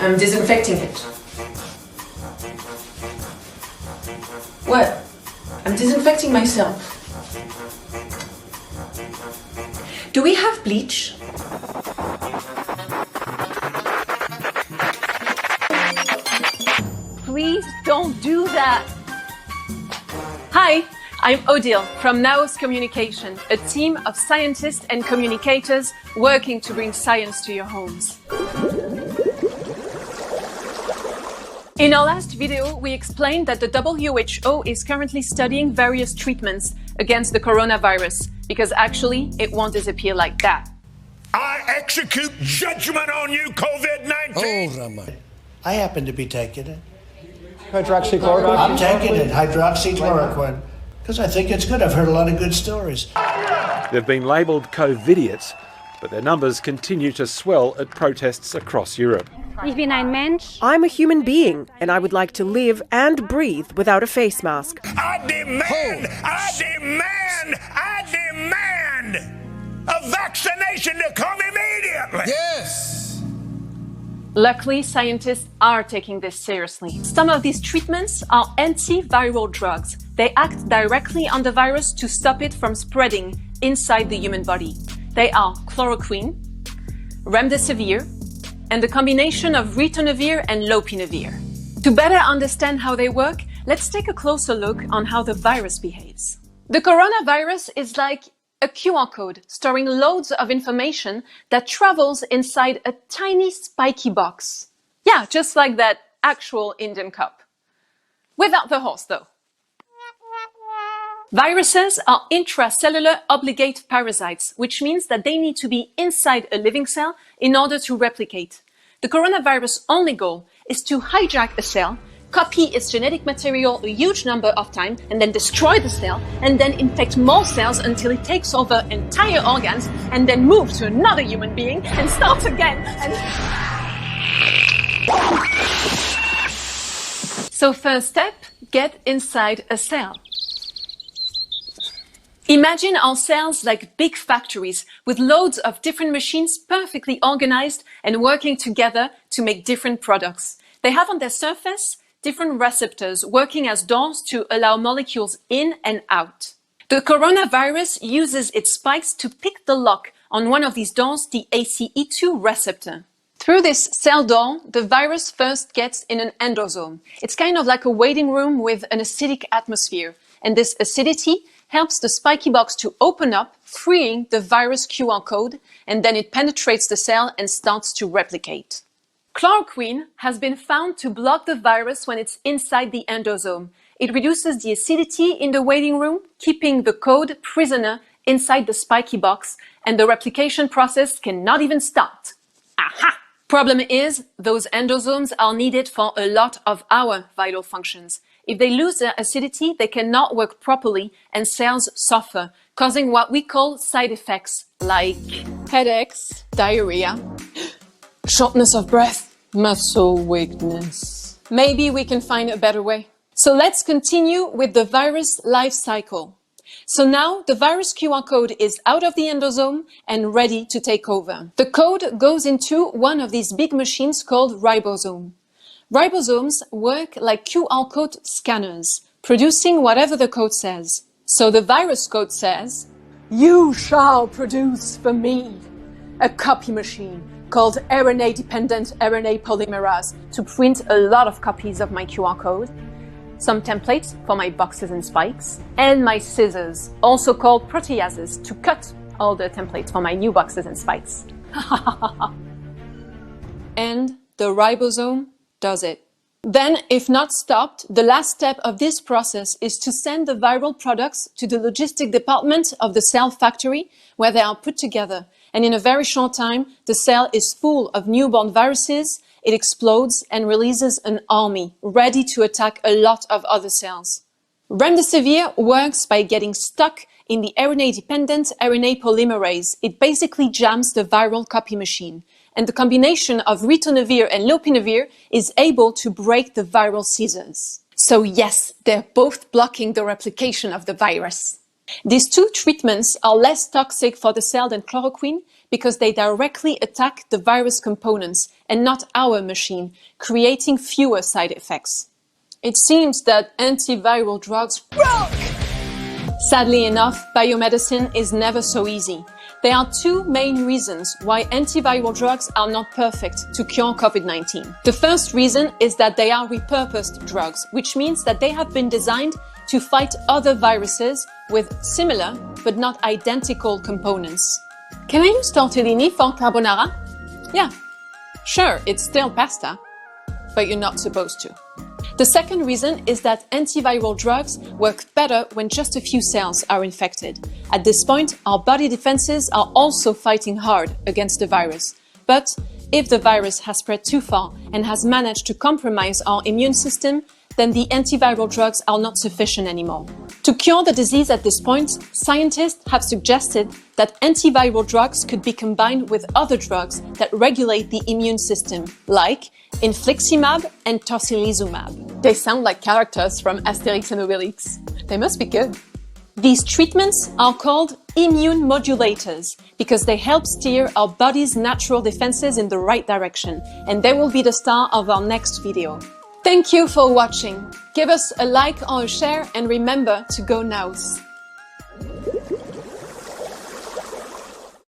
I'm disinfecting it. What? I'm disinfecting myself. Do we have bleach? Please don't do that. Hi, I'm Odile from Naos Communication, a team of scientists and communicators working to bring science to your homes. In our last video, we explained that the WHO is currently studying various treatments against the coronavirus, because actually it won't disappear like that. I execute judgment on you, COVID-19! Oh, Rama. I happen to be taking it. Hydroxychloroquine? I'm taking it, hydroxychloroquine, because I think it's good. I've heard a lot of good stories. They've been labelled COVIDiots, but their numbers continue to swell at protests across Europe. I'm a human being, and I would like to live and breathe without a face mask. I demand a vaccination to come immediately! Yes! Luckily, scientists are taking this seriously. Some of these treatments are antiviral drugs. They act directly on the virus to stop it from spreading inside the human body. They are chloroquine, Remdesivir, and the combination of Ritonavir and Lopinavir. To better understand how they work, let's take a closer look on how the virus behaves. The coronavirus is like a QR code storing loads of information that travels inside a tiny spiky box. Yeah, just like that actual Indian cup. Without the horse, though. Viruses are intracellular obligate parasites, which means that they need to be inside a living cell in order to replicate. The coronavirus' only goal is to hijack a cell, copy its genetic material a huge number of times, and then destroy the cell, and then infect more cells until it takes over entire organs, and then move to another human being and start again. So first step, get inside a cell. Imagine our cells like big factories with loads of different machines perfectly organized and working together to make different products. They have on their surface different receptors working as doors to allow molecules in and out. The coronavirus uses its spikes to pick the lock on one of these doors, the ACE2 receptor. Through this cell door, the virus first gets in an endosome. It's kind of like a waiting room with an acidic atmosphere, and this acidity helps the spiky box to open up, freeing the virus QR code, and then it penetrates the cell and starts to replicate. Chloroquine has been found to block the virus when it's inside the endosome. It reduces the acidity in the waiting room, keeping the code prisoner inside the spiky box, and the replication process cannot even start. Aha! Problem is, those endosomes are needed for a lot of our vital functions. If they lose their acidity, they cannot work properly and cells suffer, causing what we call side effects like headaches, diarrhea, shortness of breath, muscle weakness. Maybe we can find a better way. So let's continue with the virus life cycle. So now the virus QR code is out of the endosome and ready to take over. The code goes into one of these big machines called ribosome. Ribosomes work like QR code scanners, producing whatever the code says. So the virus code says, "You shall produce for me a copy machine called RNA-dependent RNA polymerase to print a lot of copies of my QR code, some templates for my boxes and spikes, and my scissors, also called proteases, to cut all the templates for my new boxes and spikes." And the ribosome does it. Then, if not stopped, the last step of this process is to send the viral products to the logistic department of the cell factory, where they are put together. And in a very short time, the cell is full of newborn viruses, it explodes and releases an army, ready to attack a lot of other cells. Remdesivir works by getting stuck in the RNA-dependent RNA polymerase. It basically jams the viral copy machine. And the combination of Ritonavir and Lopinavir is able to break the viral scissors. So yes, they're both blocking the replication of the virus. These two treatments are less toxic for the cell than chloroquine because they directly attack the virus components and not our machine, creating fewer side effects. It seems that antiviral drugs rock! Sadly enough, biomedicine is never so easy. There are two main reasons why antiviral drugs are not perfect to cure COVID-19. The first reason is that they are repurposed drugs, which means that they have been designed to fight other viruses with similar but not identical components. Can I use tortellini for carbonara? Yeah, sure, it's still pasta, but you're not supposed to. The second reason is that antiviral drugs work better when just a few cells are infected. At this point, our body defenses are also fighting hard against the virus. But if the virus has spread too far and has managed to compromise our immune system, then the antiviral drugs are not sufficient anymore. To cure the disease at this point, scientists have suggested that antiviral drugs could be combined with other drugs that regulate the immune system, like infliximab and tocilizumab. They sound like characters from Asterix and Obelix. They must be good. These treatments are called immune modulators because they help steer our body's natural defenses in the right direction, and they will be the star of our next video. Thank you for watching. Give us a like or a share and remember to go Nows.